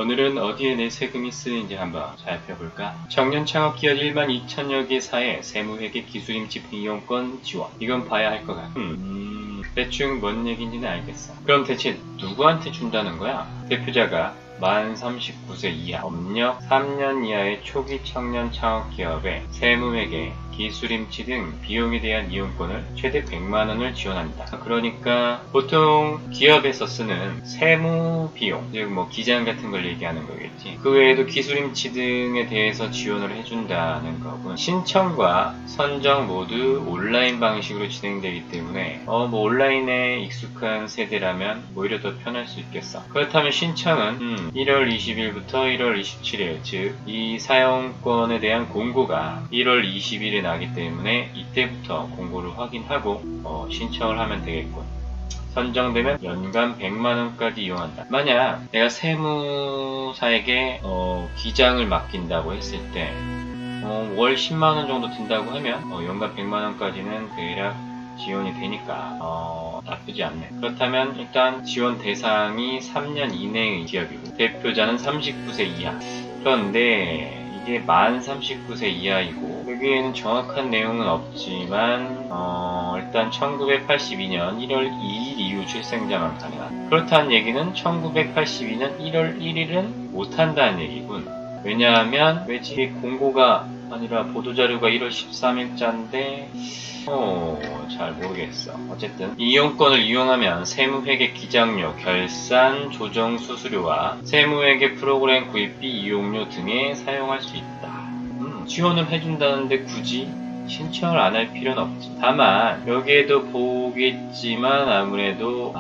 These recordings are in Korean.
오늘은 어디에 내 세금이 쓰이는지 한번 살펴볼까? 청년 창업기업 1만 2천여 개사의 세무회계 기술임치 비용권 지원. 이건 봐야 할 것 같아. 대충 뭔 얘기인지는 알겠어. 그럼 대체 누구한테 준다는 거야? 대표자가 만 39세 이하, 업력 3년 이하의 초기 청년 창업기업의 세무회계, 기술임치 등 비용에 대한 이용권을 최대 100만원을 지원한다. 그러니까 보통 기업에서 쓰는 세무 비용, 즉 기장 같은 걸 얘기하는 거겠지. 그 외에도 기술임치 등에 대해서 지원을 해준다는 거군. 신청과 선정 모두 온라인 방식으로 진행되기 때문에 온라인에 익숙한 세대라면 오히려 더 편할 수 있겠어. 그렇다면 신청은 1월 20일부터 1월 27일, 즉 이 사용권에 대한 공고가 1월 20일에 나기 때문에 이때부터 공고를 확인하고 신청을 하면 되겠군. 선정되면 연간 100만원까지 이용한다. 만약 내가 세무사에게 기장을 맡긴다고 했을 때 월 10만원 정도 든다고 하면 연간 100만원까지는 대략 지원이 되니까 나쁘지 않네. 그렇다면 일단 지원 대상이 3년 이내의 기업이고 대표자는 39세 이하. 그런데 이게 만 39세 이하이고 여기에는 정확한 내용은 없지만 일단 1982년 1월 2일 이후 출생자만 가능하다. 그렇다는 얘기는 1982년 1월 1일은 못한다는 얘기군. 왜냐하면 왜지? 공고가 아니라 보도자료가 1월 13일자인데 잘 모르겠어. 어쨌든 이용권을 이용하면 세무회계 기장료, 결산, 조정 수수료와 세무회계 프로그램 구입비 이용료 등에 사용할 수 있다. 지원을 해준다는데 굳이 신청을 안 할 필요는 없지. 다만 여기에도 보겠지만 아무래도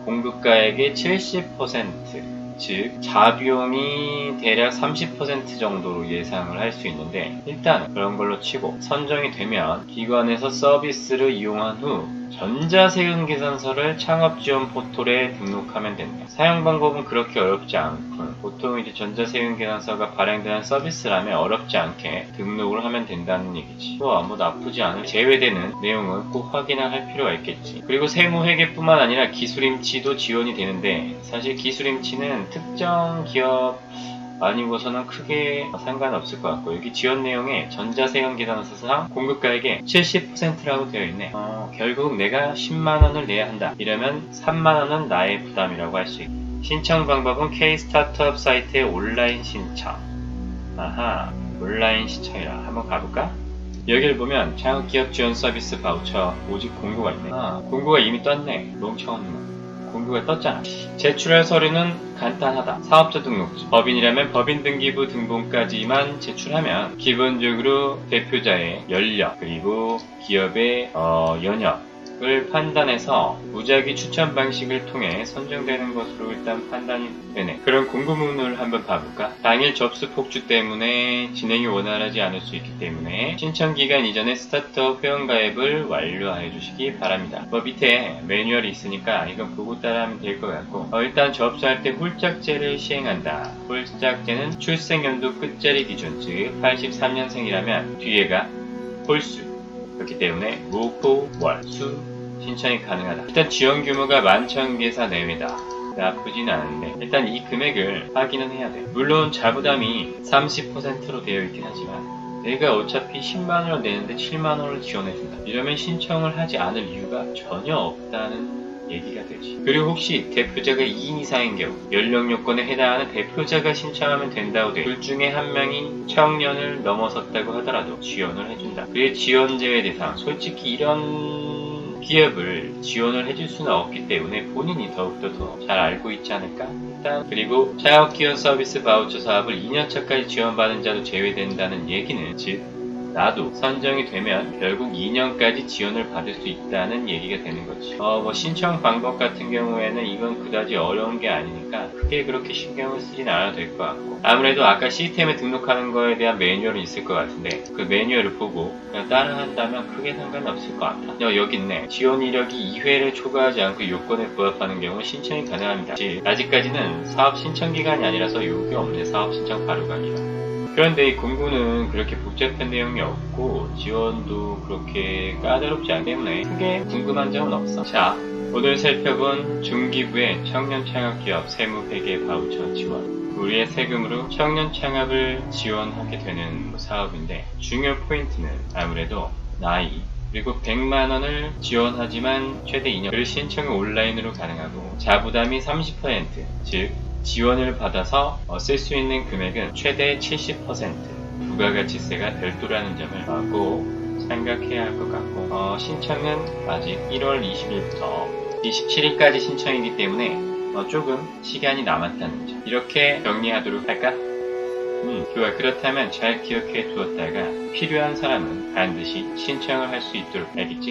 공급가액의 70%, 즉 자비용이 대략 30% 정도로 예상을 할 수 있는데 일단 그런 걸로 치고 선정이 되면 기관에서 서비스를 이용한 후 전자세금 계산서를 창업지원 포털에 등록하면 된다. 사용 방법은 그렇게 어렵지 않고 보통 이제 전자세금 계산서가 발행되는 서비스라면 어렵지 않게 등록을 하면 된다는 얘기지. 나쁘지 않을 제외되는 내용은 꼭 확인을 할 필요가 있겠지. 그리고 세무회계뿐만 아니라 기술임치도 지원이 되는데 사실 기술임치는 특정 기업 아니고서는 크게 상관없을 것 같고 여기 지원 내용에 전자세금 계산서상 공급가액의 70%라고 되어 있네. 결국 내가 10만원을 내야 한다. 이러면 3만원은 나의 부담이라고 할 수 있고 신청 방법은 K-스타트업 사이트의 온라인 신청. 온라인 신청이라 한번 가볼까? 여기를 보면 창업기업 지원 서비스 바우처 모집 공고가 있네. 공고가 이미 떴네. 멍청한 놈. 공고가 떴잖아. 제출할 서류는 간단하다. 사업자 등록증. 법인이라면 법인등기부 등본까지만 제출하면 기본적으로 대표자의 연령 그리고 기업의 연역을 판단해서 무작위 추천 방식을 통해 선정되는 것으로 일단 판단이 되네. 그럼 공고문을 한번 봐볼까? 당일 접수 폭주 때문에 진행이 원활하지 않을 수 있기 때문에 신청 기간 이전에 스타트업 회원가입을 완료해 주시기 바랍니다. 밑에 매뉴얼이 있으니까 이건 보고 따라하면 될 것 같고 일단 접수할 때 홀짝제를 시행한다. 홀짝제는 출생연도 끝자리 기준, 즉 83년생이라면 뒤에가 홀수. 그렇기 때문에 목, 호, 월, 수 신청이 가능하다. 일단 지원 규모가 11,000개사 내외다. 나쁘진 않은데 일단 이 금액을 확인은 해야 돼. 물론 자부담이 30%로 되어 있긴 하지만 내가 어차피 10만원을 내는데 7만원을 지원해준다. 이러면 신청을 하지 않을 이유가 전혀 없다는 얘기가 되지. 그리고 혹시 대표자가 2인 이상인 경우 연령 요건에 해당하는 대표자가 신청하면 된다고 돼. 둘 중에 한 명이 청년을 넘어섰다고 하더라도 지원을 해준다. 그의 지원 제외 대상. 솔직히 이런 기업을 지원을 해줄 수는 없기 때문에 본인이 더욱더 더 잘 알고 있지 않을까? 일단 그리고 창업기업 서비스 바우처 사업을 2년차까지 지원받은 자도 제외된다는 얘기는 즉 나도 선정이 되면 결국 2년까지 지원을 받을 수 있다는 얘기가 되는 거지. 신청 방법 같은 경우에는 이건 그다지 어려운 게 아니니까 크게 그렇게 신경을 쓰진 않아도 될 것 같고 아무래도 아까 시스템에 등록하는 거에 대한 매뉴얼은 있을 것 같은데 그 매뉴얼을 보고 그냥 따라한다면 크게 상관없을 것 같아. 여기 있네. 지원 이력이 2회를 초과하지 않고 요건에 부합하는 경우 신청이 가능합니다. 아직까지는 사업 신청 기간이 아니라서 요게 없네. 사업 신청 바로 가기가. 그런데 이 공고는 그렇게 복잡한 내용이 없고 지원도 그렇게 까다롭지 않기 때문에 크게 궁금한 점은 없어. 자, 오늘 살펴본 중기부의 청년 창업기업 세무회계 바우처 지원 우리의 세금으로 청년 창업을 지원하게 되는 사업인데 중요 포인트는 아무래도 나이 그리고 100만 원을 지원하지만 최대 2년 그 신청은 온라인으로 가능하고 자부담이 30% 즉 지원을 받아서 쓸 수 있는 금액은 최대 70% 부가가치세가 별도라는 점을 꼭 생각해야 할 것 같고 신청은 아직 1월 20일부터 27일까지 신청이기 때문에 조금 시간이 남았다는 점 이렇게 정리하도록 할까? 좋아. 그렇다면 잘 기억해 두었다가 필요한 사람은 반드시 신청을 할 수 있도록 알겠지?